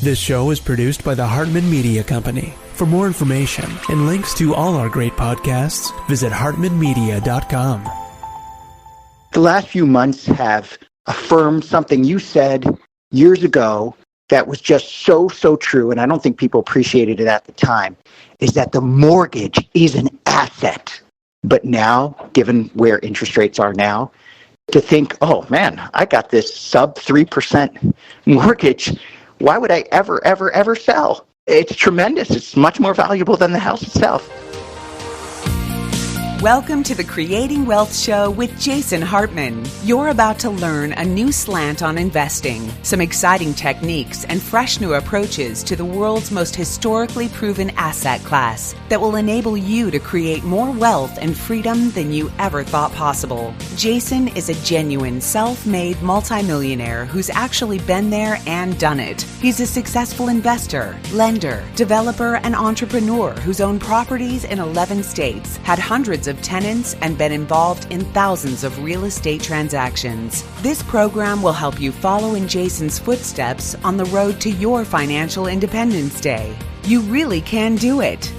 This show is produced by the Hartman Media Company. For more information and links to all our great podcasts, visit hartmanmedia.com. The last few months have affirmed something you said years ago that was just so true, and I don't think people appreciated it at the time, is that the mortgage is an asset. But now, given where interest rates are now, to think, oh man, I got this sub 3% mortgage. Why would I ever sell? It's tremendous. It's much more valuable than the house itself. Welcome to the Creating Wealth Show with Jason Hartman. You're about to learn a new slant on investing, some exciting techniques, and fresh new approaches to the world's most historically proven asset class that will enable you to create more wealth and freedom than you ever thought possible. Jason is a genuine self-made multimillionaire who's actually been there and done it. He's a successful investor, lender, developer, and entrepreneur who's owned properties in 11 states, had hundreds of tenants, and been involved in thousands of real estate transactions. This program will help you follow in Jason's footsteps on the road to your financial independence day. You really can do it.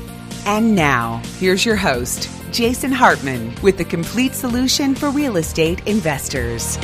And now, here's your host, Jason Hartman, with the complete solution for real estate investors.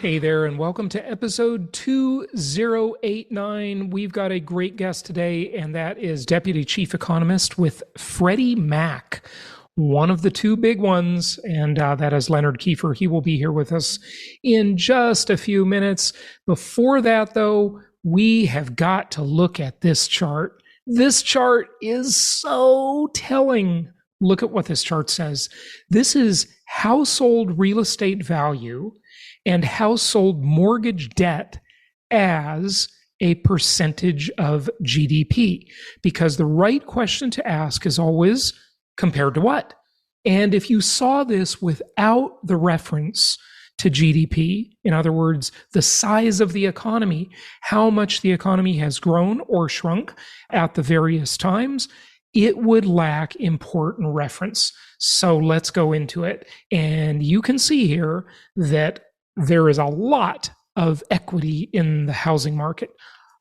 Hey there, and welcome to episode 2089. We've got a great guest today, and that is Deputy Chief Economist with Freddie Mac, one of the two big ones, and that is Len Kiefer. He will be here with us in just a few minutes. Before that, though, we have got to look at this chart. This chart is so telling. Look at what this chart says. This is household real estate value and household mortgage debt as a percentage of GDP. Because the right question to ask is always, compared to what? And if you saw this without the reference to GDP, in other words, the size of the economy, how much the economy has grown or shrunk at the various times, it would lack important reference. So let's go into it. And you can see here that there is a lot of equity in the housing market.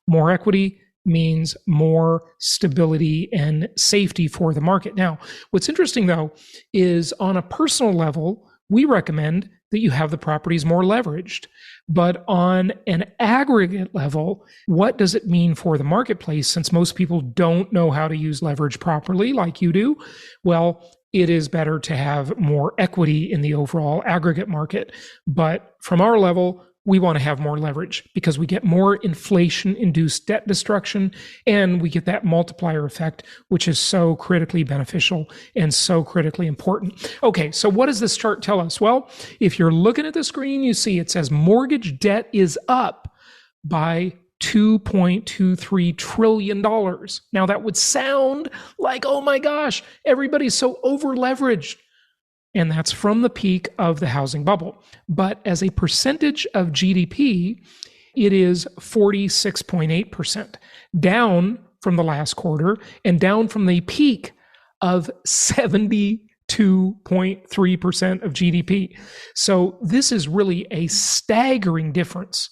More equity means more stability and safety for the market. Now, what's interesting though, is on a personal level, we recommend that you have the properties more leveraged. But on an aggregate level, what does it mean for the marketplace, since most people don't know how to use leverage properly like you do? Well, it is better to have more equity in the overall aggregate market. But from our level, we want to have more leverage because we get more inflation-induced debt destruction, and we get that multiplier effect, which is so critically beneficial and so critically important. Okay, so what does this chart tell us? Well, if you're looking at the screen, you see it says mortgage debt is up by $2.23 trillion. Now that would sound like, oh my gosh, everybody's so over leveraged. And that's from the peak of the housing bubble. But as a percentage of GDP, it is 46.8%, down from the last quarter and down from the peak of 72.3% of GDP. So this is really a staggering difference.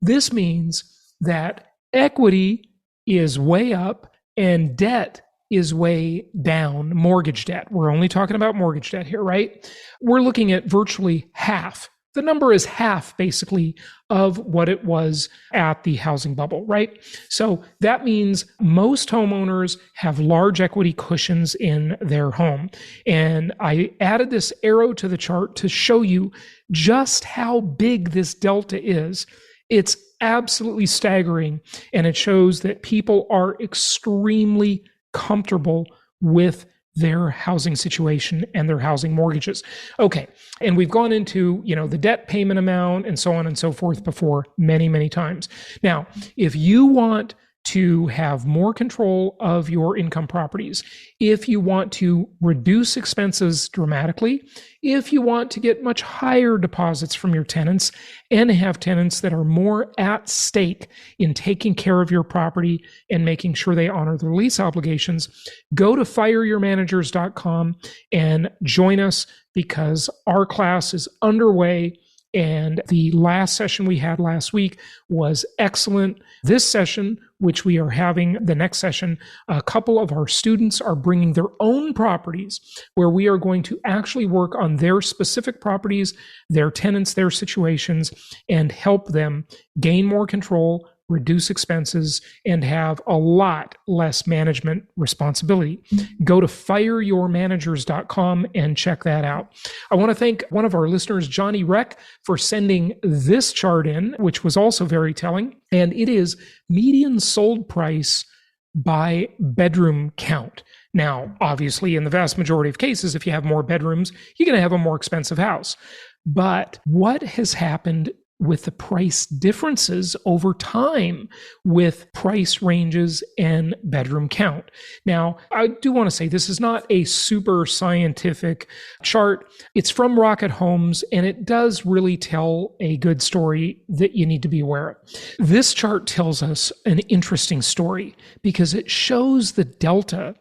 This means that equity is way up and debt is way down. Mortgage debt. We're only talking about mortgage debt here, right? We're looking at virtually half. The number is half, basically, of what it was at the housing bubble, right? So that means most homeowners have large equity cushions in their home. And I added this arrow to the chart to show you just how big this delta is. It's absolutely staggering, and it shows that people are extremely comfortable with their housing situation and their housing mortgages. Okay, and we've gone into, the debt payment amount and so on and so forth before many, many times. Now, if you want to have more control of your income properties, if you want to reduce expenses dramatically, if you want to get much higher deposits from your tenants and have tenants that are more at stake in taking care of your property and making sure they honor their lease obligations, go to fireyourmanagers.com and join us, because our class is underway And the last session we had last week was excellent. This session, which we are having the next session, a couple of our students are bringing their own properties where we are going to actually work on their specific properties, their tenants, their situations, and help them gain more control, reduce expenses, and have a lot less management responsibility. Go to fireyourmanagers.com and check that out. I want to thank one of our listeners, Johnny Reck, for sending this chart in, which was also very telling. And it is median sold price by bedroom count. Now, obviously, in the vast majority of cases, if you have more bedrooms, you're going to have a more expensive house. But what has happened with the price differences over time with price ranges and bedroom count? Now, I do want to say this is not a super scientific chart. It's from RocketHomes, and it does really tell a good story that you need to be aware of. This chart tells us an interesting story because it shows the delta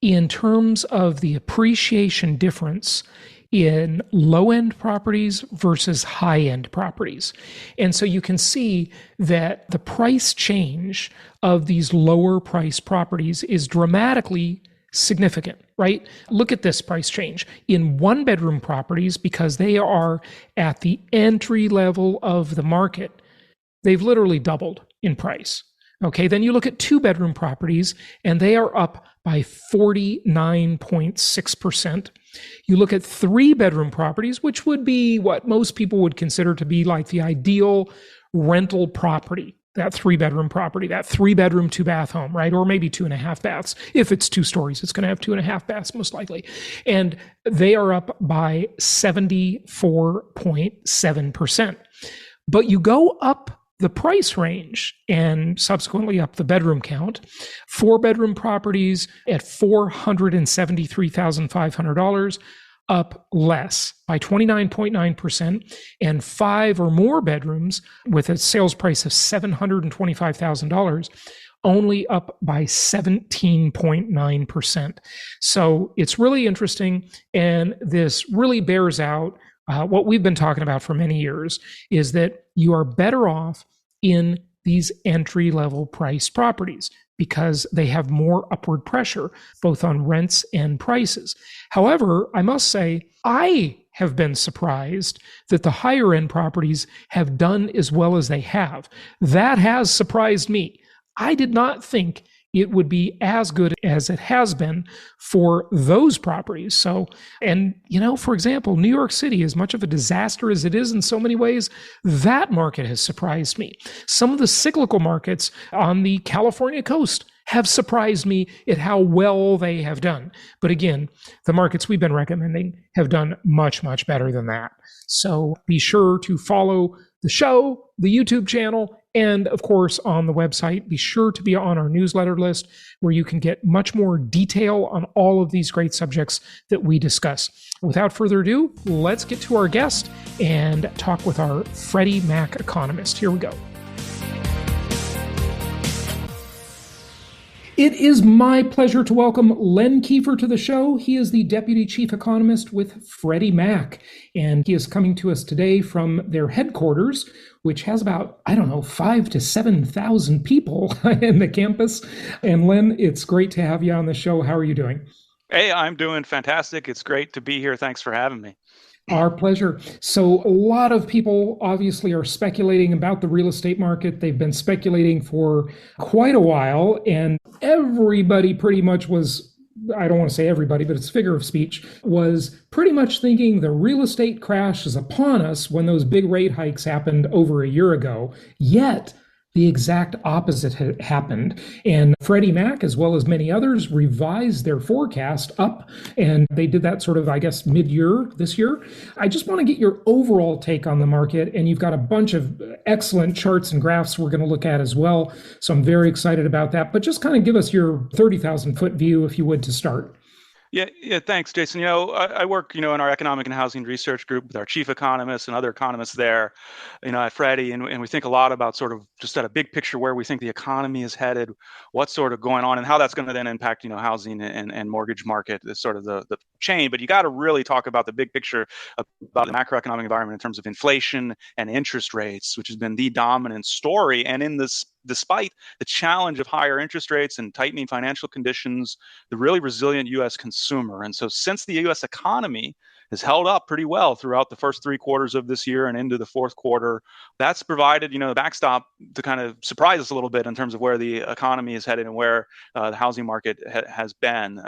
in terms of the appreciation difference in low-end properties versus high-end properties. And so you can see that the price change of these lower price properties is dramatically significant, right? Look at this price change. In one-bedroom properties, because they are at the entry level of the market, they've literally doubled in price. Okay, then you look at two-bedroom properties, and they are up by 49.6%. You look at three-bedroom properties, which would be what most people would consider to be like the ideal rental property, that three-bedroom property, that three-bedroom, two-bath home, right? Or maybe 2.5 baths. If it's 2 stories, it's going to have 2.5 baths most likely. And they are up by 74.7%. But you go up the price range and subsequently up the bedroom count. 4-bedroom properties at $473,500, up less by 29.9%, and 5 or more bedrooms with a sales price of $725,000, only up by 17.9%. So it's really interesting, and this really bears out what we've been talking about for many years, is that you are better off in these entry-level price properties because they have more upward pressure, both on rents and prices. However, I must say, I have been surprised that the higher-end properties have done as well as they have. That has surprised me. I did not think it would be as good as it has been for those properties. So, and for example, New York City, as much of a disaster as it is in so many ways, that market has surprised me. Some of the cyclical markets on the California coast have surprised me at how well they have done. But again, the markets we've been recommending have done much, much better than that. So be sure to follow the show, the YouTube channel, and of course, on the website. Be sure to be on our newsletter list where you can get much more detail on all of these great subjects that we discuss. Without further ado, let's get to our guest and talk with our Freddie Mac economist. Here we go. It is my pleasure to welcome Len Kiefer to the show. He is the Deputy Chief Economist with Freddie Mac, and he is coming to us today from their headquarters, which has about, 5,000 to 7,000 people in the campus. And Len, it's great to have you on the show. How are you doing? Hey, I'm doing fantastic. It's great to be here. Thanks for having me. Our pleasure. So a lot of people obviously are speculating about the real estate market. They've been speculating for quite a while, and everybody pretty much was, I don't want to say everybody, but it's figure of speech, was pretty much thinking the real estate crash is upon us when those big rate hikes happened over a year ago. Yet the exact opposite had happened. And Freddie Mac, as well as many others, revised their forecast up. And they did that sort of, mid-year this year. I just want to get your overall take on the market. And you've got a bunch of excellent charts and graphs we're going to look at as well. So I'm very excited about that. But just kind of give us your 30,000 foot view, if you would, to start. Yeah. Thanks, Jason. I work, in our economic and housing research group with our chief economist and other economists there, at Freddie, and we think a lot about sort of just at a big picture where we think the economy is headed, what's sort of going on, and how that's going to then impact, housing and mortgage market is sort of the chain. But you got to really talk about the big picture about the macroeconomic environment in terms of inflation and interest rates, which has been the dominant story. And in this, despite the challenge of higher interest rates and tightening financial conditions, the really resilient U.S. consumer. And so since the U.S. economy has held up pretty well throughout the first 3 quarters of this year and into the fourth quarter, that's provided, the backstop to kind of surprise us a little bit in terms of where the economy is headed and where the housing market has been.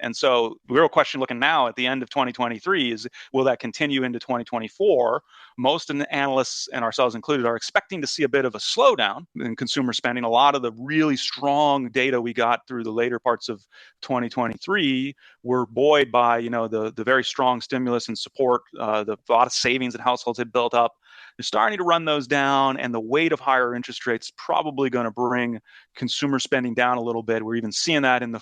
And so the real question looking now at the end of 2023 is, will that continue into 2024? Most analysts, and ourselves included, are expecting to see a bit of a slowdown in consumer spending. A lot of the really strong data we got through the later parts of 2023 were buoyed by, the very strong stimulus and support, a lot of savings that households had built up. They're starting to run those down, and the weight of higher interest rates probably going to bring consumer spending down a little bit. We're even seeing that in the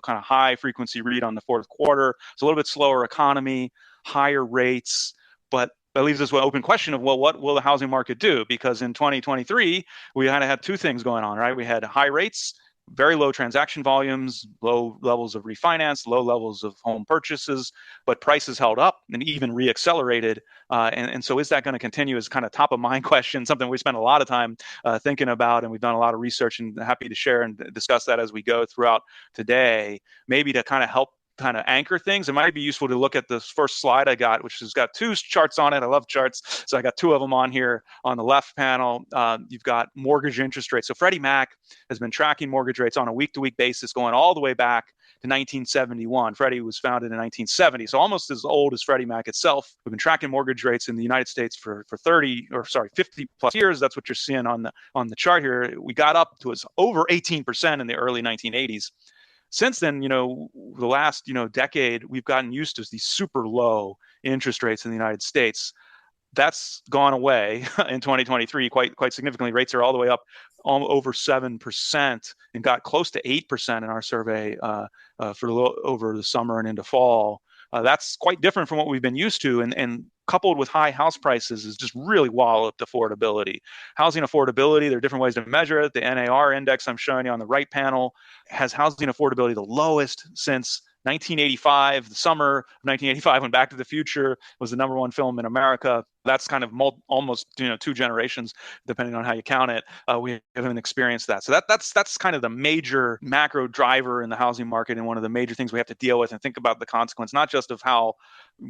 kind of high frequency read on the fourth quarter. It's a little bit slower economy, higher rates, but that leaves us with an open question of, well, what will the housing market do? Because in 2023, we kind of had two things going on, right? We had high rates, very low transaction volumes, low levels of refinance, low levels of home purchases, but prices held up and even reaccelerated. And so is that going to continue as kind of top of mind question, something we spend a lot of time thinking about, and we've done a lot of research, and happy to share and discuss that as we go throughout today, maybe to kind of help kind of anchor things. It might be useful to look at this first slide I got, which has got two charts on it. I love charts. So I got two of them on here. On the left panel, you've got mortgage interest rates. So Freddie Mac has been tracking mortgage rates on a week-to-week basis going all the way back to 1971. Freddie was founded in 1970, so almost as old as Freddie Mac itself. We've been tracking mortgage rates in the United States for 50 plus years. That's what you're seeing on the chart here. We got up to over 18% in the early 1980s. Since then, the last, decade, we've gotten used to these super low interest rates in the United States. That's gone away in 2023 quite significantly. Rates are all the way up over 7% and got close to 8% in our survey over the summer and into fall. That's quite different from what we've been used to, and coupled with high house prices is just really walloped affordability. Housing affordability, there are different ways to measure it. The NAR index I'm showing you on the right panel has housing affordability the lowest since 1985. The summer of 1985, when Back to the Future was the number one film in America. That's kind of almost 2 generations, depending on how you count it. We haven't experienced that. So that's kind of the major macro driver in the housing market, and one of the major things we have to deal with and think about the consequence, not just of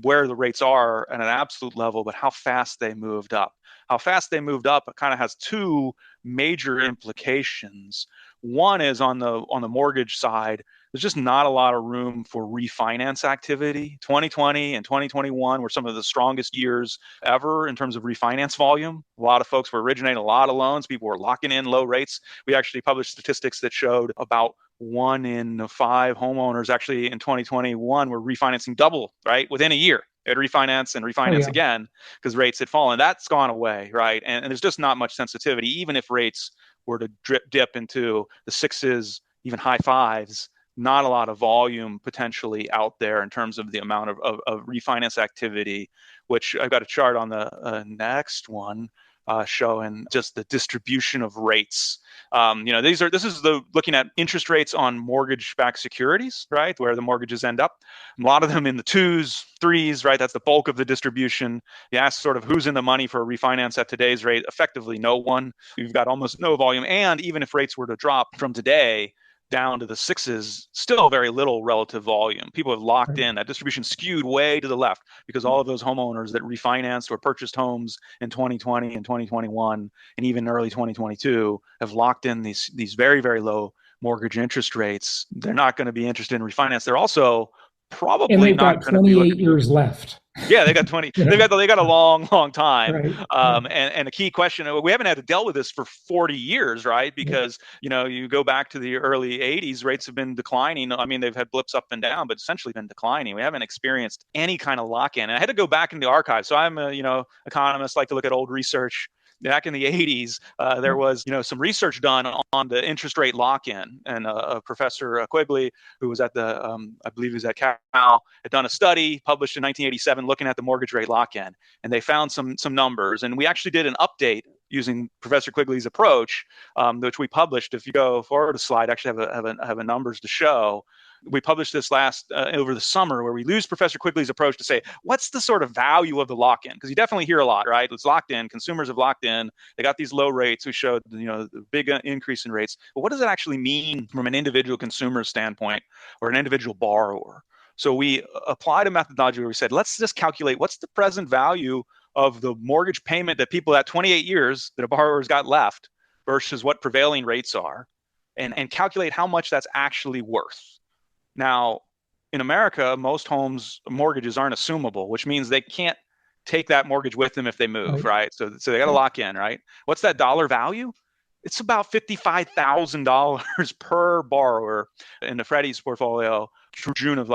where the rates are at an absolute level, but how fast they moved up. How fast they moved up kind of has 2 major implications. One is on the mortgage side, there's just not a lot of room for refinance activity. 2020 and 2021 were some of the strongest years ever in terms of refinance volume. A lot of folks were originating a lot of loans. People were locking in low rates. We actually published statistics that showed about 1 in 5 homeowners actually in 2021 were refinancing double, right, within a year. They'd refinance and refinance again because rates had fallen. That's gone away, right? And there's just not much sensitivity. Even if rates were to dip into the 6s, even high 5s, not a lot of volume potentially out there in terms of the amount of refinance activity, which I've got a chart on the next one showing just the distribution of rates. This is looking at interest rates on mortgage-backed securities, right, where the mortgages end up. A lot of them in the 2s, 3s, right? That's the bulk of the distribution. You ask sort of who's in the money for a refinance at today's rate. Effectively, no one. We've got almost no volume. And even if rates were to drop from today down to the 6s, still very little relative volume. People have locked in. That distribution skewed way to the left because all of those homeowners that refinanced or purchased homes in 2020 and 2021 and even early 2022 have locked in these very, very low mortgage interest rates. They're not going to be interested in refinance. They're also probably not going to be 28 years left. Yeah, they got 20. They got a long time. Right. And a key question, we haven't had to deal with this for 40 years, right? Because you go back to the early 80s, rates have been declining. I mean, they've had blips up and down, but essentially been declining. We haven't experienced any kind of lock-in. And I had to go back in the archives. So I'm a economist, like to look at old research. back in the 80s, there was some research done on the interest rate lock-in, and Professor Quigley, who was at the I believe he was at Cal, had done a study published in 1987 looking at the mortgage rate lock-in, and they found some numbers, and we actually did an update using Professor Quigley's approach, which we published. If you go forward a slide, I actually have a numbers to show. We published this last over the summer, where we used Professor Quigley's approach to say, what's the sort of value of the lock-in? Because you definitely hear a lot, right? It's locked in. Consumers have locked in. They got these low rates. We showed, the big increase in rates. But what does it actually mean from an individual consumer standpoint or an individual borrower? So we applied a methodology where we said, let's just calculate what's the present value of the mortgage payment that people at 28 years that a borrower's got left versus what prevailing rates are, and calculate how much that's actually worth. Now, in America, most mortgages aren't assumable, which means they can't take that mortgage with them if they move, right? So they got to lock in, right? What's that dollar value? It's about $55,000 per borrower in the Freddie's portfolio through June of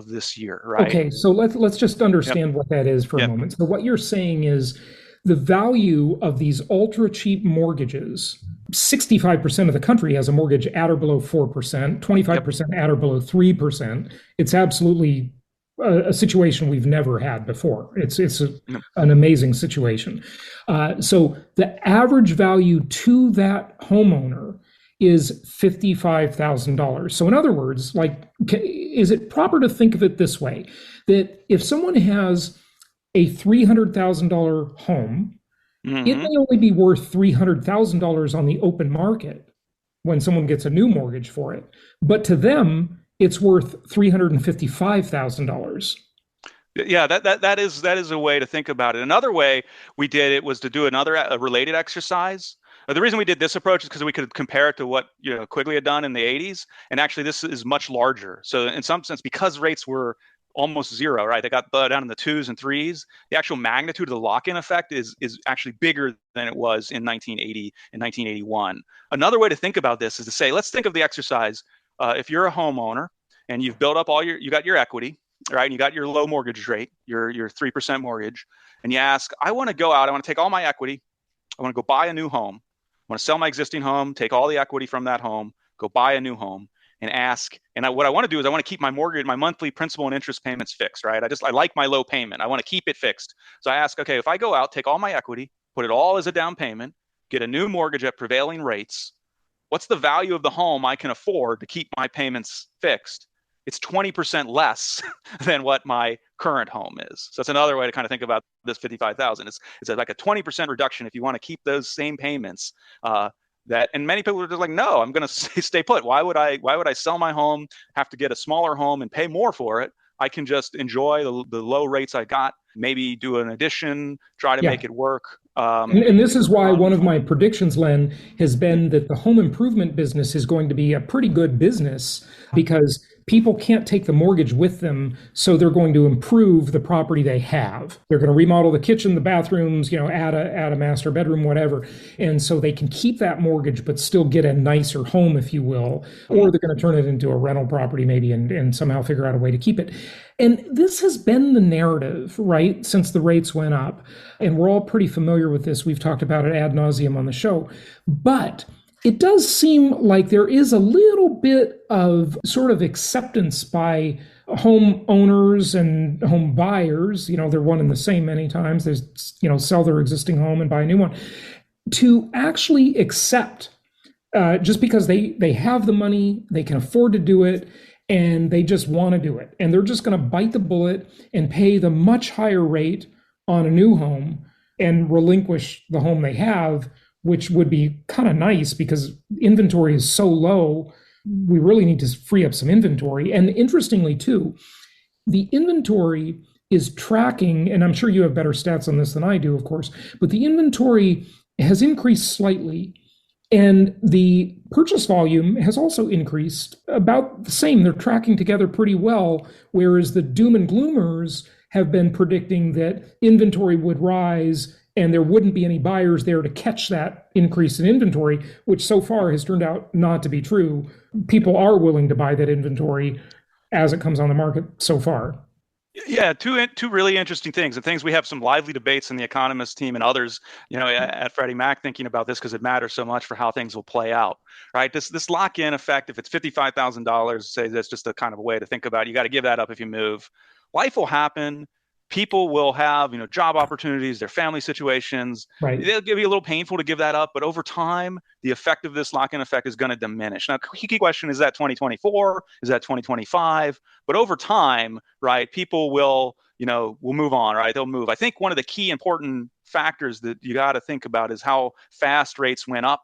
this year, right? Okay, so let's just understand what that is for a moment. So what you're saying is the value of these ultra cheap mortgages, 65% of the country has a mortgage at or below 4%, 25% at or below 3%. It's absolutely a situation we've never had before. It's an amazing situation. So the average value to that homeowner is $55,000. So in other words, is it proper to think of it this way, that if someone has a $300,000 home, it may only be worth $300,000 on the open market when someone gets a new mortgage for it, but to them, it's worth $355,000. Yeah, that is a way to think about it. Another way we did it was to do a related exercise. The reason we did this approach is because we could compare it to what Quigley had done in the 80s, and actually this is much larger. So in some sense, because rates were almost zero, right? They got down in the 2s and 3s. The actual magnitude of the lock-in effect is actually bigger than it was in 1980 and 1981. Another way to think about this is to say, let's think of the exercise. If you're a homeowner and you've built up you got your equity, right? And you got your low mortgage rate, your 3% mortgage, and you ask, I want to go out, I want to take all my equity, I want to go buy a new home. I want to sell my existing home, take all the equity from that home, go buy a new home. And ask, what I want to do is I want to keep my mortgage, my monthly principal and interest payments fixed, right? I like my low payment. I want to keep it fixed. So I ask, okay, if I go out, take all my equity, put it all as a down payment, get a new mortgage at prevailing rates, what's the value of the home I can afford to keep my payments fixed? It's 20% less than what my current home is. So that's another way to kind of think about this 55,000. It's like a 20% reduction if you want to keep those same payments. And many people are just like, no, I'm going to stay put. Why would I sell my home, have to get a smaller home and pay more for it? I can just enjoy the low rates I got, maybe do an addition, try to make it work. And this is why one of my predictions, Len, has been that the home improvement business is going to be a pretty good business because people can't take the mortgage with them, so they're going to improve the property they have. They're going to remodel the kitchen, the bathrooms, add a master bedroom, whatever. And so they can keep that mortgage, but still get a nicer home, if you will, or they're going to turn it into a rental property maybe and somehow figure out a way to keep it. And this has been the narrative, right, since the rates went up. And we're all pretty familiar with this. We've talked about it ad nauseum on the show. But it does seem like there is a little bit of sort of acceptance by homeowners and home buyers. They're one and the same many times. There's, sell their existing home and buy a new one, to actually accept just because they have the money, they can afford to do it, and they just want to do it. And they're just going to bite the bullet and pay the much higher rate on a new home and relinquish the home they have, which would be kind of nice because inventory is so low. We really need to free up some inventory. And interestingly, too, the inventory is tracking, and I'm sure you have better stats on this than I do, of course, but the inventory has increased slightly. And the purchase volume has also increased about the same. They're tracking together pretty well, whereas the doom and gloomers have been predicting that inventory would rise and there wouldn't be any buyers there to catch that increase in inventory, which so far has turned out not to be true. People are willing to buy that inventory as it comes on the market so far. Yeah, two really interesting things, and things we have some lively debates in the economist team and others, at Freddie Mac thinking about this because it matters so much for how things will play out, right? This lock-in effect, if it's $55,000, say that's just a kind of a way to think about it. You got to give that up if you move. Life will happen. People will have, job opportunities, their family situations. Right. It'll be a little painful to give that up, but over time, the effect of this lock-in effect is going to diminish. Now, key question is that 2024? Is that 2025? But over time, right, people will move on, right? They'll move. I think one of the key important factors that you got to think about is how fast rates went up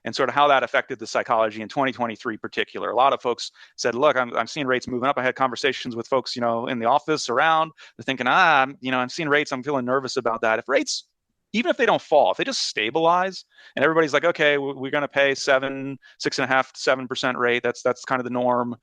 and sort of how that affected the psychology in 2023 particular. A lot of folks said, look, I'm seeing rates moving up. I had conversations with folks, in the office around. They're thinking, I'm seeing rates. I'm feeling nervous about that. If rates, even if they don't fall, if they just stabilize and everybody's like, okay, we're going to pay 6.5%, 7% rate. That's kind of the norm.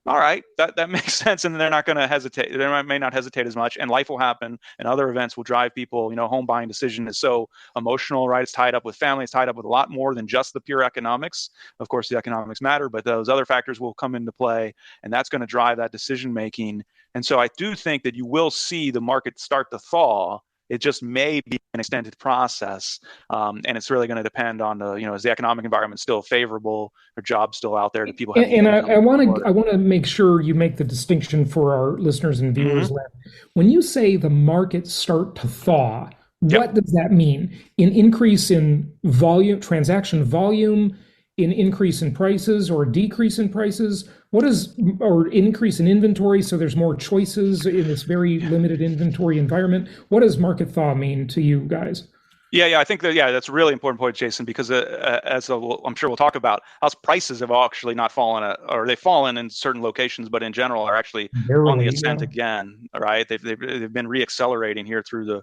All right, that makes sense, and they're not going to hesitate. They may not hesitate as much, and life will happen, and other events will drive people. Home buying decision is so emotional, right? It's tied up with family. It's tied up with a lot more than just the pure economics. Of course, the economics matter, but those other factors will come into play, and that's going to drive that decision making. And so I do think that you will see the market start to thaw. It just may be an extended process, and it's really going to depend on is the economic environment still favorable, are jobs still out there? Do people have? And I want to make sure you make the distinction for our listeners and viewers. Mm-hmm. When you say the markets start to thaw, what does that mean? An increase in volume, transaction volume, an increase in prices, or a decrease in prices? Or increase in inventory, so there's more choices in this very limited inventory environment? What does market thaw mean to you guys? Yeah, I think that's a really important point, Jason, because I'm sure we'll talk about, house prices have actually not fallen, or they've fallen in certain locations, but in general are actually on the ascent again. Right? They've been reaccelerating here through the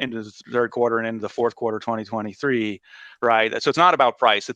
into the third quarter and into the fourth quarter 2023. Right? So it's not about price.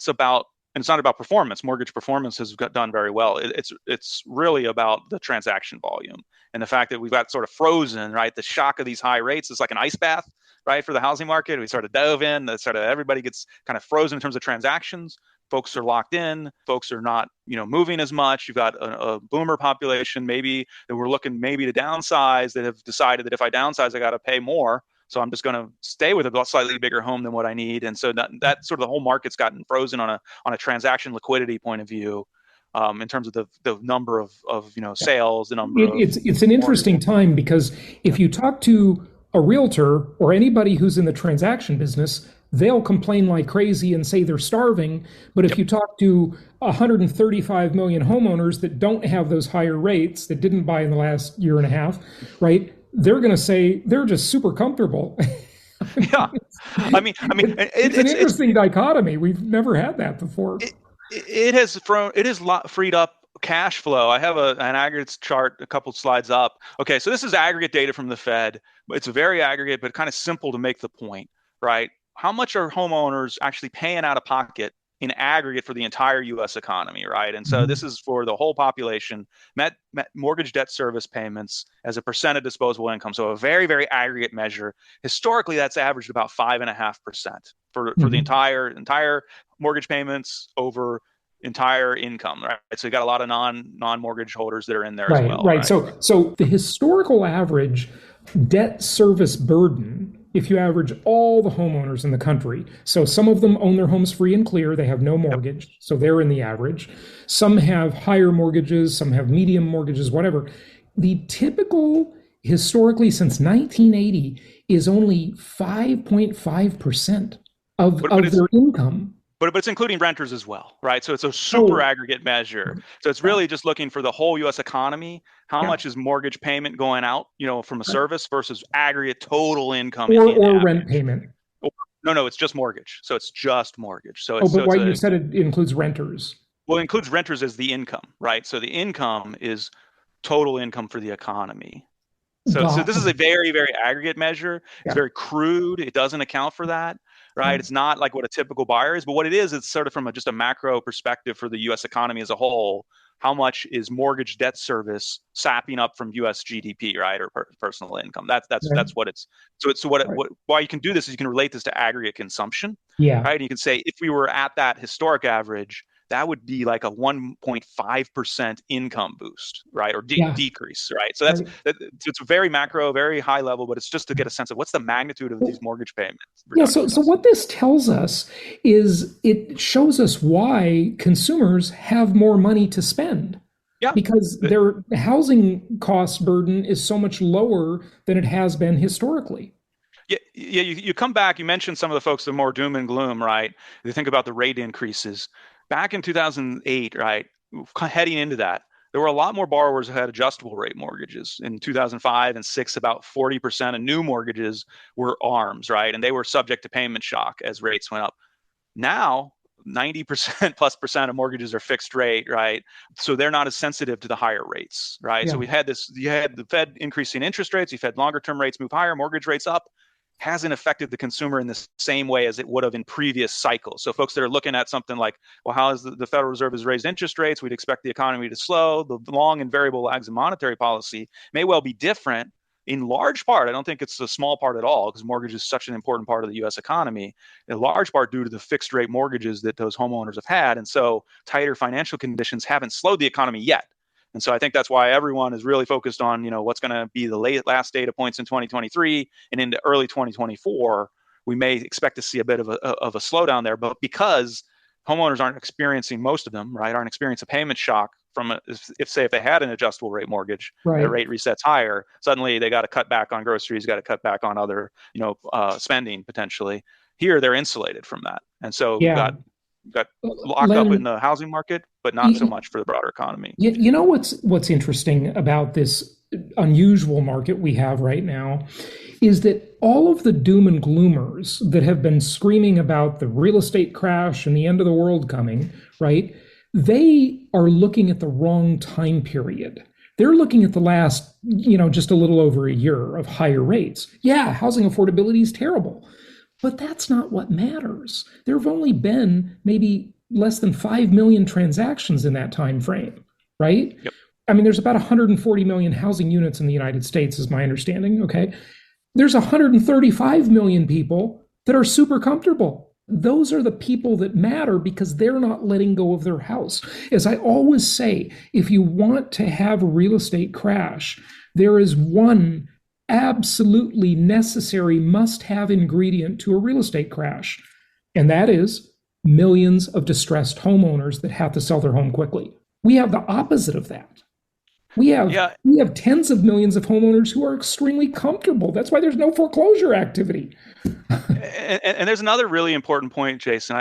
And it's not about performance. Mortgage performance has done very well. It's really about the transaction volume and the fact that we've got sort of frozen, right? The shock of these high rates is like an ice bath, right? For the housing market, we sort of dove in. Everybody gets kind of frozen in terms of transactions. Folks are locked in. Folks are not, moving as much. You've got a boomer population, maybe that we're looking maybe to downsize, that have decided that if I downsize, I got to pay more. So I'm just going to stay with a slightly bigger home than what I need. And so that sort of the whole market's gotten frozen on a transaction liquidity point of view, in terms of the number of sales, the number. It's an interesting time, because if you talk to a realtor or anybody who's in the transaction business, they'll complain like crazy and say they're starving. But if you talk to 135 million homeowners that don't have those higher rates, that didn't buy in the last year and a half, right? They're going to say they're just super comfortable. Yeah, I mean, it's an interesting dichotomy. We've never had that before. It has freed up cash flow. I have an aggregates chart, a couple slides up. Okay, so this is aggregate data from the Fed. It's very aggregate, but kind of simple to make the point, right? How much are homeowners actually paying out of pocket in aggregate for the entire U.S. economy, right? And so this is for the whole population, mortgage debt service payments as a percent of disposable income. So a very, very aggregate measure. Historically, that's averaged about 5.5% for the entire mortgage payments over entire income, right? So you got a lot of non-mortgage holders that are in there as well. Right. So the historical average debt service burden, if you average all the homeowners in the country, so some of them own their homes free and clear, they have no mortgage, so they're in the average. Some have higher mortgages, some have medium mortgages, whatever. The typical, historically since 1980, is only 5.5% of their income. But it's including renters as well, right? So it's a super aggregate measure. So it's really just looking for the whole U.S. economy. How much is mortgage payment going out, from a service versus aggregate total income? Or rent payment. No, it's just mortgage. So it's just mortgage. So you said it includes renters. Well, it includes renters as the income, right? So the income is total income for the economy. So this is a very, very aggregate measure. It's very crude. It doesn't account for that. Right. It's not like what a typical buyer is, but what it is, it's sort of from just a macro perspective for the U.S. economy as a whole. How much is mortgage debt service sapping up from U.S. GDP, right, or personal income? That's what it's. So why you can do this is you can relate this to aggregate consumption. Yeah. Right. And you can say if we were at that historic average, that would be like a 1.5% income boost, right? Or decrease, right? So it's a very macro, very high level, but it's just to get a sense of what's the magnitude of these mortgage payments. Yeah, so what this tells us is it shows us why consumers have more money to spend. Yeah. Because their housing cost burden is so much lower than it has been historically. Yeah, you come back, you mentioned some of the folks that are more doom and gloom, right? You think about the rate increases. Back in 2008, right, heading into that, there were a lot more borrowers who had adjustable rate mortgages. In 2005 and 6, about 40% of new mortgages were ARMs, right? And they were subject to payment shock as rates went up. Now, 90% plus percent of mortgages are fixed rate, right? So they're not as sensitive to the higher rates, right? Yeah. So we've had this, you had the Fed increasing interest rates, you've had longer term rates move higher, mortgage rates up. Hasn't affected the consumer in the same way as it would have in previous cycles. So folks that are looking at something like, well, how is the Federal Reserve has raised interest rates? We'd expect the economy to slow. The long and variable lags in monetary policy may well be different in large part. I don't think it's a small part at all, because mortgage is such an important part of the U.S. economy, in large part due to the fixed rate mortgages that those homeowners have had. And so tighter financial conditions haven't slowed the economy yet. And so I think that's why everyone is really focused on, what's going to be the last data points in 2023 and into early 2024. We may expect to see a bit of a slowdown there, but because homeowners aren't experiencing, most of them, right, aren't experiencing a payment shock from if they had an adjustable rate mortgage, right, their rate resets higher, suddenly they got to cut back on groceries, got to cut back on other, spending potentially. Here, they're insulated from that. And so we've got locked up in the housing market, but not so much for the broader economy. You know what's interesting about this unusual market we have right now is that all of the doom and gloomers that have been screaming about the real estate crash and the end of the world coming, right? They are looking at the wrong time period. They're looking at the last, just a little over a year of higher rates. Yeah, housing affordability is terrible. But that's not what matters. There have only been maybe less than 5 million transactions in that time frame, right? Yep. I mean, there's about 140 million housing units in the United States, is my understanding, okay? There's 135 million people that are super comfortable. Those are the people that matter because they're not letting go of their house. As I always say, if you want to have a real estate crash, there is one absolutely necessary must-have ingredient to a real estate crash, and that is millions of distressed homeowners that have to sell their home quickly. We have the opposite of that. We have tens of millions of homeowners who are extremely comfortable. That's why there's no foreclosure activity. And there's another really important point, Jason.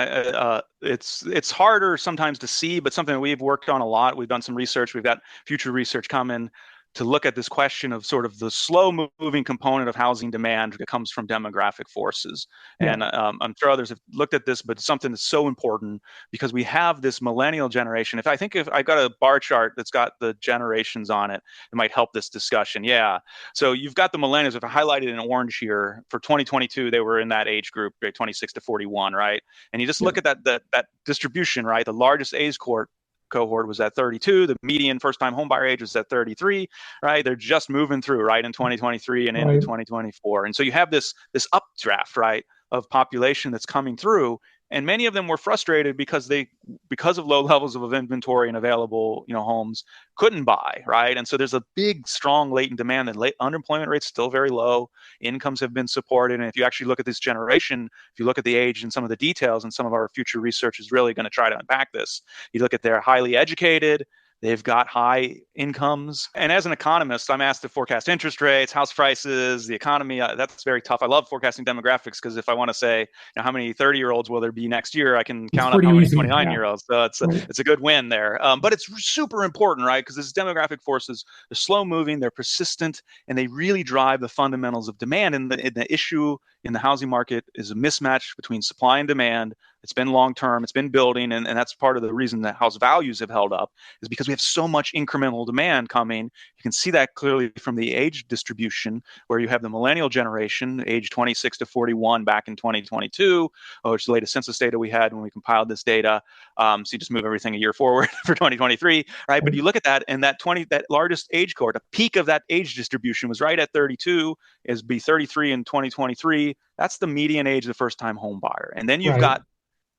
It's harder sometimes to see, but something that we've worked on a lot. We've done some research. We've got future research coming to look at this question of sort of the slow-moving component of housing demand that comes from demographic forces. Yeah. And I'm sure others have looked at this, but it's something that's so important because we have this millennial generation. If I've got a bar chart that's got the generations on it, it might help this discussion. Yeah. So you've got the millennials. If I highlighted in orange here, for 2022, they were in that age group, right, 26 to 41, right? And you just look at that distribution, right? The largest age cohort was at 32. The median first-time homebuyer age was at 33, right? They're just moving through, right, in 2023 and into 2024. And so you have this updraft, right, of population that's coming through. And many of them were frustrated because of low levels of inventory and available, homes, couldn't buy, right? And so there's a big, strong latent demand, and unemployment rate's still very low. Incomes have been supported. And if you actually look at this generation, if you look at the age and some of the details, and some of our future research is really going to try to unpack this. You look at they're highly educated, they've got high incomes. And as an economist, I'm asked to forecast interest rates, house prices, the economy. That's very tough. I love forecasting demographics because if I want to say, how many 30-year-olds will there be next year, I can count up how many 29-year-olds. So it's a good win there. But it's super important, right? Because these demographic forces, they're slow moving, they're persistent, and they really drive the fundamentals of demand. And the issue in the housing market is a mismatch between supply and demand. It's been long-term, it's been building, and that's part of the reason that house values have held up, is because we have so much incremental demand coming. You can see that clearly from the age distribution, where you have the millennial generation, age 26 to 41 back in 2022, which is the latest census data we had when we compiled this data. So you just move everything a year forward for 2023, right? But you look at that, and that largest age cohort, the peak of that age distribution was right at 32, is be 33 in 2023. That's the median age of the first-time home buyer. And then you've got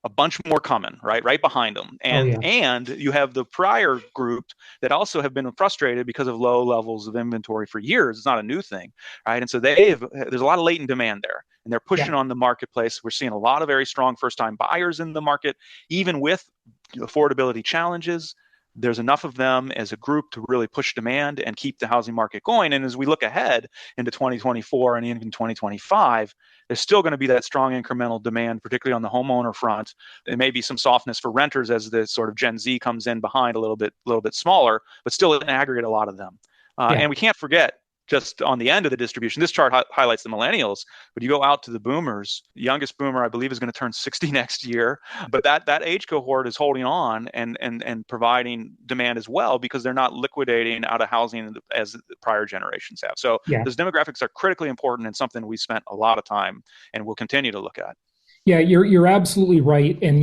a bunch more coming, right behind them. And you have the prior group that also have been frustrated because of low levels of inventory for years. It's not a new thing, right? And so there's a lot of latent demand there, and they're pushing on the marketplace. We're seeing a lot of very strong first-time buyers in the market, even with affordability challenges. There's enough of them as a group to really push demand and keep the housing market going. And as we look ahead into 2024 and even 2025, there's still going to be that strong incremental demand, particularly on the homeowner front. There may be some softness for renters as the sort of Gen Z comes in behind a little bit smaller, but still in aggregate, a lot of them. And we can't forget, just on the end of the distribution, this chart highlights the millennials, but you go out to the boomers. The youngest boomer, I believe, is going to turn 60 next year. But that age cohort is holding on and providing demand as well, because they're not liquidating out of housing as the prior generations have. So those demographics are critically important and something we spent a lot of time and will continue to look at. Yeah, you're absolutely right. And,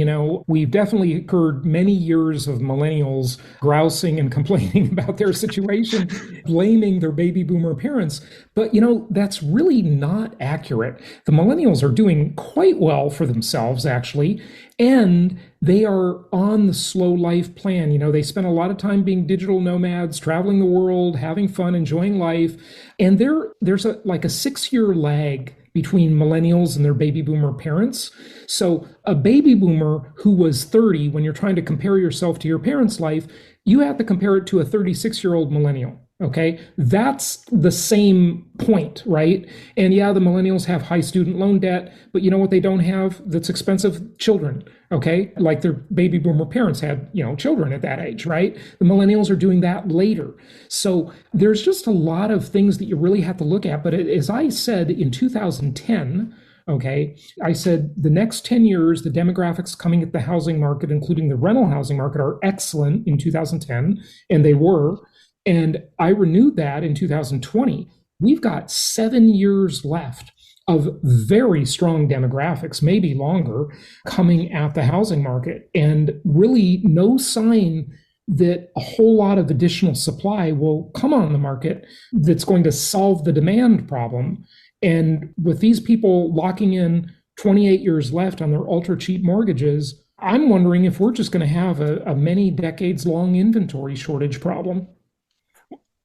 we've definitely heard many years of millennials grousing and complaining about their situation, blaming their baby boomer parents. But, that's really not accurate. The millennials are doing quite well for themselves, actually. And they are on the slow life plan. They spend a lot of time being digital nomads, traveling the world, having fun, enjoying life. And there's a 6-year lag between millennials and their baby boomer parents. So a baby boomer who was 30, when you're trying to compare yourself to your parents' life, you have to compare it to a 36-year-old millennial. Okay, that's the same point, right? And the millennials have high student loan debt, but you know what they don't have that's expensive? Children, okay? Like their baby boomer parents had, children at that age, right? The millennials are doing that later. So there's just a lot of things that you really have to look at. But as I said in 2010, okay, I said the next 10 years, the demographics coming at the housing market, including the rental housing market, are excellent in 2010, and they were. And I renewed that in 2020. We've got 7 years left of very strong demographics, maybe longer, coming at the housing market. And really no sign that a whole lot of additional supply will come on the market that's going to solve the demand problem. And with these people locking in 28 years left on their ultra cheap mortgages, I'm wondering if we're just going to have a many decades long inventory shortage problem.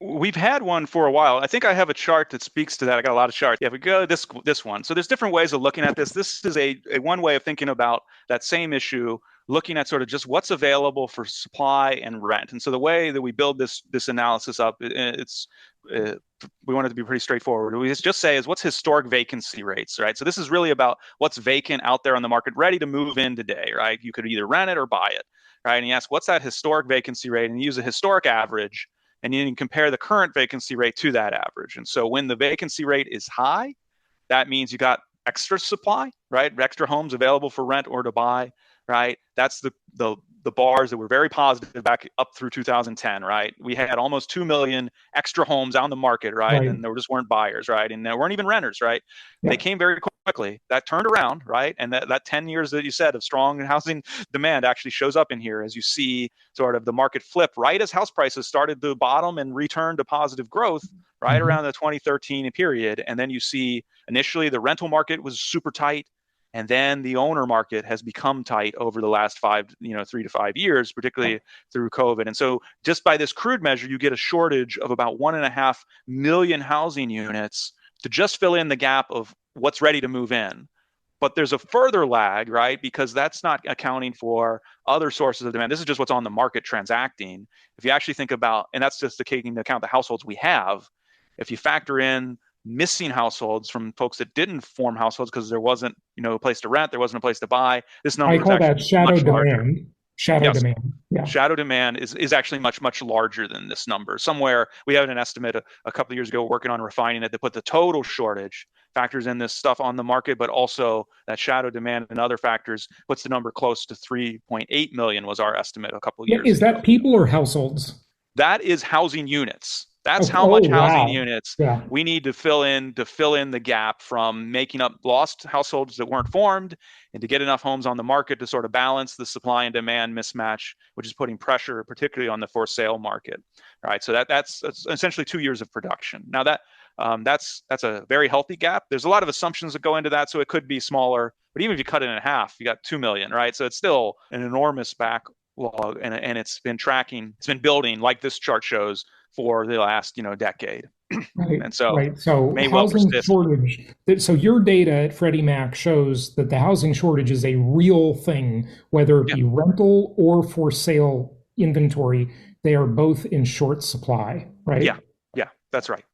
We've had one for a while. I think I have a chart that speaks to that. I got a lot of charts. Yeah, if we go this one. So there's different ways of looking at this. This is a one way of thinking about that same issue, looking at sort of just what's available for supply and rent. And so the way that we build this analysis up, we want it to be pretty straightforward. We just say is what's historic vacancy rates, right? So this is really about what's vacant out there on the market, ready to move in today, right? You could either rent it or buy it, right? And you ask, what's that historic vacancy rate? And you use a historic average. And you can compare the current vacancy rate to that average. And so when the vacancy rate is high, that means you got extra supply, right? Extra homes available for rent or to buy, right? That's the bars that were very positive back up through 2010, right? We had almost 2 million extra homes on the market, right? And there just weren't buyers, right? And there weren't even renters, right? Yeah. They came very quickly. That turned around, right? And that 10 years that you said of strong housing demand actually shows up in here as you see sort of the market flip right as house prices started to bottom and return to positive growth right around the 2013 period. And then you see initially the rental market was super tight. And then the owner market has become tight over the last 3 to 5 years, particularly through COVID. And so just by this crude measure, you get a shortage of about 1.5 million housing units to just fill in the gap of what's ready to move in. But there's a further lag, right? Because that's not accounting for other sources of demand. This is just what's on the market transacting. If you actually think about, and that's just taking into account the households we have, if you factor in missing households from folks that didn't form households because there wasn't, a place to rent, there wasn't a place to buy. This number I call that shadow demand. Larger. Shadow demand. Yeah. Shadow demand is actually much larger than this number. Somewhere we had an estimate a couple of years ago working on refining it that put the total shortage factors in this stuff on the market, but also that shadow demand and other factors puts the number close to 3.8 million was our estimate a couple of years ago. Is that people or households? That is housing units. That's how much housing units we need to fill in the gap from making up lost households that weren't formed and to get enough homes on the market to sort of balance the supply and demand mismatch, which is putting pressure particularly on the for sale market, right? So that's essentially 2 years of production. Now That's a very healthy gap. There's a lot of assumptions that go into that, so it could be smaller. But even if you cut it in half, you got 2 million, right? So it's still an enormous backlog, and it's been building, like this chart shows, for the last decade. Right, and so right. So may well housing persist. shortage. So your data at Freddie Mac shows that the housing shortage is a real thing, whether it be rental or for sale inventory. They are both in short supply, right? Yeah, that's right.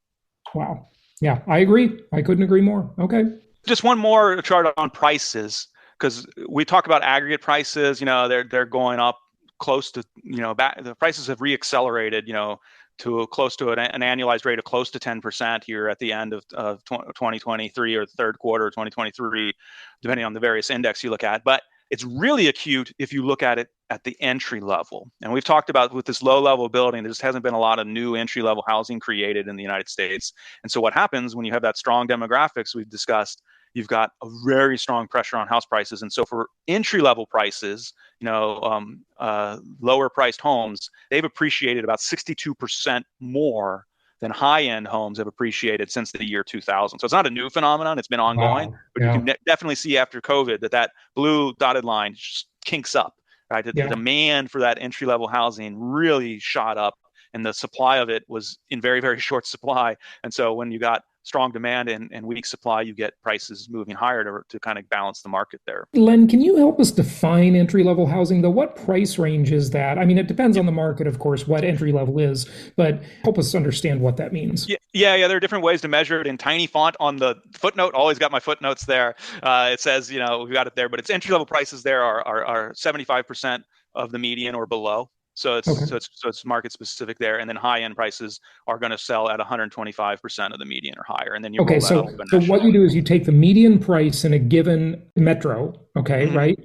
Wow. Yeah, I agree. I couldn't agree more. Okay. Just one more chart on prices, because we talk about aggregate prices. They're going up close to the prices have reaccelerated. To close to an annualized rate of close to 10% here at the end of 2023 or the third quarter of 2023, depending on the various index you look at. But it's really acute if you look at it at the entry level. And we've talked about with this low level building, there just hasn't been a lot of new entry level housing created in the United States. And so what happens when you have that strong demographics we've discussed, you've got a very strong pressure on house prices. And so for entry level prices, lower priced homes, they've appreciated about 62% more than high-end homes have appreciated since the year 2000. So it's not a new phenomenon. It's been ongoing. Wow. But you can definitely see after COVID that blue dotted line just kinks up, right? The demand for that entry-level housing really shot up, and the supply of it was in very, very short supply. And so when you got strong demand and weak supply, you get prices moving higher to kind of balance the market there. Len, can you help us define entry-level housing, though? What price range is that? I mean, it depends on the market, of course, what entry-level is, but help us understand what that means. Yeah. There are different ways to measure it. In tiny font on the footnote, always got my footnotes there. It says, we've got it there, but it's entry-level prices there are 75% of the median or below. So it's market specific there, and then high end prices are going to sell at 125% of the median or higher, and then you roll that over. So what you do is you take the median price in a given metro, right?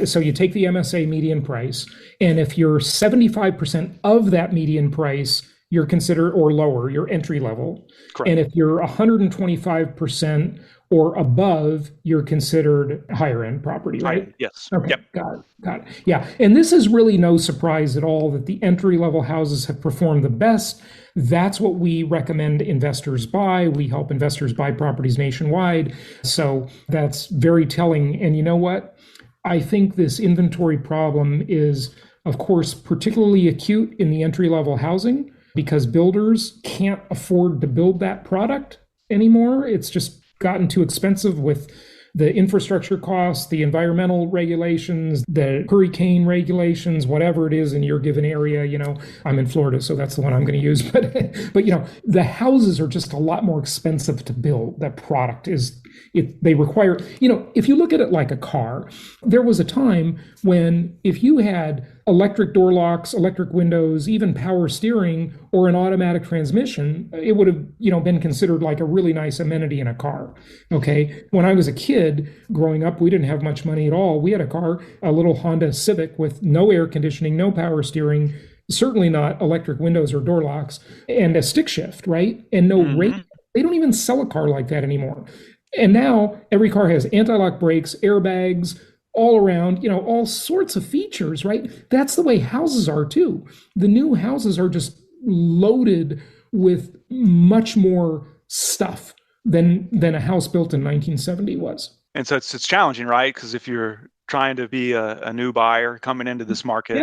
So you take the MSA median price, and if you're 75% of that median price, you're considered, or lower, you're entry level. Correct. And if you're 125% or above, you're considered higher end property, right? Yes. Okay. Yep. Got it. Yeah. And this is really no surprise at all that the entry level houses have performed the best. That's what we recommend investors buy. We help investors buy properties nationwide. So that's very telling. And you know what? I think this inventory problem is, of course, particularly acute in the entry level housing because builders can't afford to build that product anymore. It's just gotten too expensive with the infrastructure costs, the environmental regulations, the hurricane regulations, whatever it is in your given area. I'm in Florida, so that's the one I'm going to use. But the houses are just a lot more expensive to build. That product they require, if you look at it like a car, there was a time when if you had electric door locks, electric windows, even power steering or an automatic transmission, it would have, been considered like a really nice amenity in a car. Okay. When I was a kid growing up, we didn't have much money at all. We had a car, a little Honda Civic with no air conditioning, no power steering, certainly not electric windows or door locks, and a stick shift, right? And no radio. They don't even sell a car like that anymore. And now every car has anti-lock brakes, airbags, all around, all sorts of features, right? That's the way houses are too. The new houses are just loaded with much more stuff than a house built in 1970 was. And so it's challenging, right? Because if you're trying to be a new buyer coming into this market,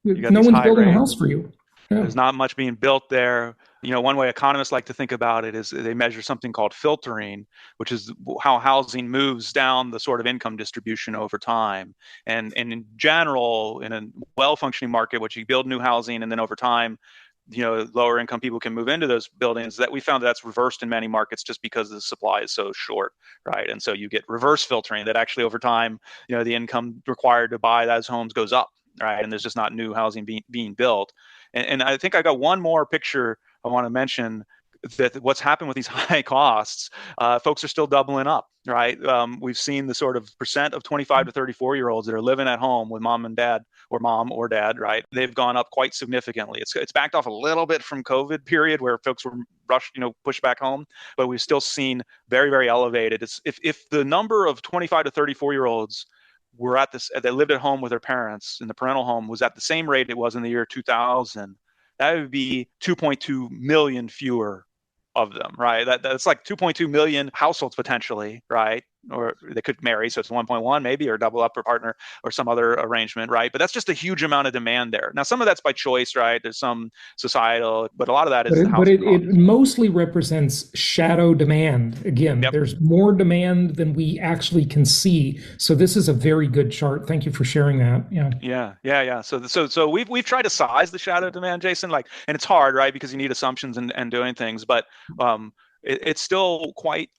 you got no these one's high building rates. a house for you. Yeah. There's not much being built there. One way economists like to think about it is they measure something called filtering, which is how housing moves down the sort of income distribution over time. And in general, in a well-functioning market, which you build new housing and then over time, lower income people can move into those buildings, that we found that's reversed in many markets just because the supply is so short, right? And so you get reverse filtering that actually over time, the income required to buy those homes goes up, right? And there's just not new housing being built. And I think I got one more picture I want to mention, that what's happened with these high costs, folks are still doubling up, right? We've seen the sort of percent of 25 to 34-year-olds that are living at home with mom and dad, or mom or dad, right? They've gone up quite significantly. It's backed off a little bit from COVID period where folks were rushed, pushed back home, but we've still seen very, very elevated. If the number of 25 to 34-year-olds were they lived at home with their parents in the parental home was at the same rate it was in the year 2000, that would be 2.2 million fewer of them, right? That's like 2.2 million households potentially, right? Or they could marry, so it's 1.1 maybe, or double up or partner or some other arrangement, right? But that's just a huge amount of demand there. Now, some of that's by choice, right? There's some societal, but a lot of that is but it mostly represents shadow demand. Again, there's more demand than we actually can see. So this is a very good chart. Thank you for sharing that. Yeah. So we've tried to size the shadow demand, Jason, and it's hard, right? Because you need assumptions and doing things, but it's still quite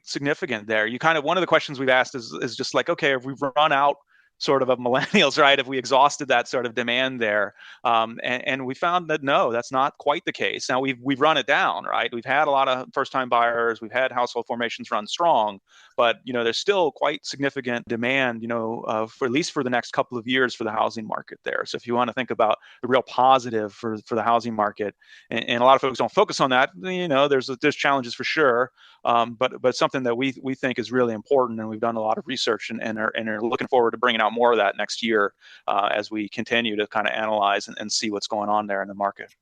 significant there. One of the questions we've asked is just like, okay, if we've run out sort of millennials, right? If we exhausted that sort of demand there, and we found that no, that's not quite the case. Now we've run it down, right? We've had a lot of first-time buyers, we've had household formations run strong, but there's still quite significant demand, for at least for the next couple of years for the housing market there. So if you want to think about the real positive for the housing market, and a lot of folks don't focus on that, there's challenges for sure, but something that we think is really important, and we've done a lot of research and are looking forward to bringing out more of that next year as we continue to kind of analyze and see what's going on there in the market.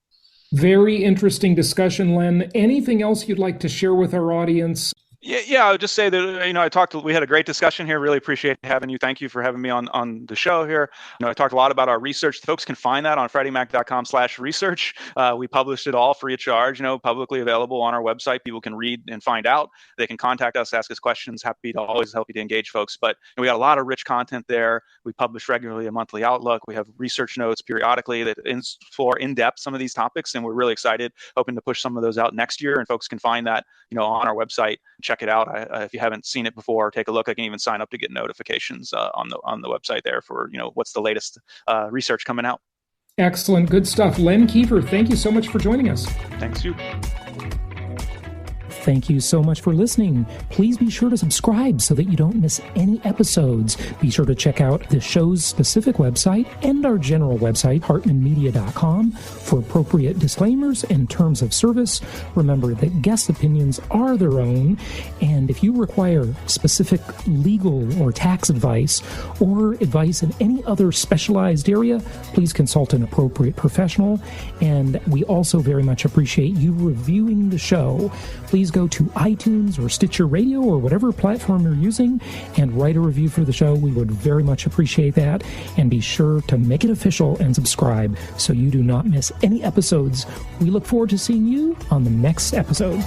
Very interesting discussion, Len. Anything else you'd like to share with our audience? Yeah. I would just say that, we had a great discussion here. Really appreciate having you. Thank you for having me on the show here. I talked a lot about our research. Folks can find that on FreddieMac.com/research. We published it all free of charge, publicly available on our website. People can read and find out. They can contact us, ask us questions. Happy to always help you to engage folks. But we got a lot of rich content there. We publish regularly a monthly outlook. We have research notes periodically that explore in depth some of these topics, and we're really excited, hoping to push some of those out next year. And folks can find that, on our website. Check it out. If you haven't seen it before, take a look. I can even sign up to get notifications on the website there for what's the latest research coming out. Excellent, good stuff. Len Kiefer, thank you so much for joining us. Thanks, you. Thank you so much for listening. Please be sure to subscribe so that you don't miss any episodes. Be sure to check out the show's specific website and our general website, hartmanmedia.com, for appropriate disclaimers and terms of service. Remember that guest opinions are their own, and if you require specific legal or tax advice or advice in any other specialized area, please consult an appropriate professional. And we also very much appreciate you reviewing the show. Please go to iTunes or Stitcher Radio or whatever platform you're using and write a review for the show. We would very much appreciate that. And be sure to make it official and subscribe so you do not miss any episodes. We look forward to seeing you on the next episode.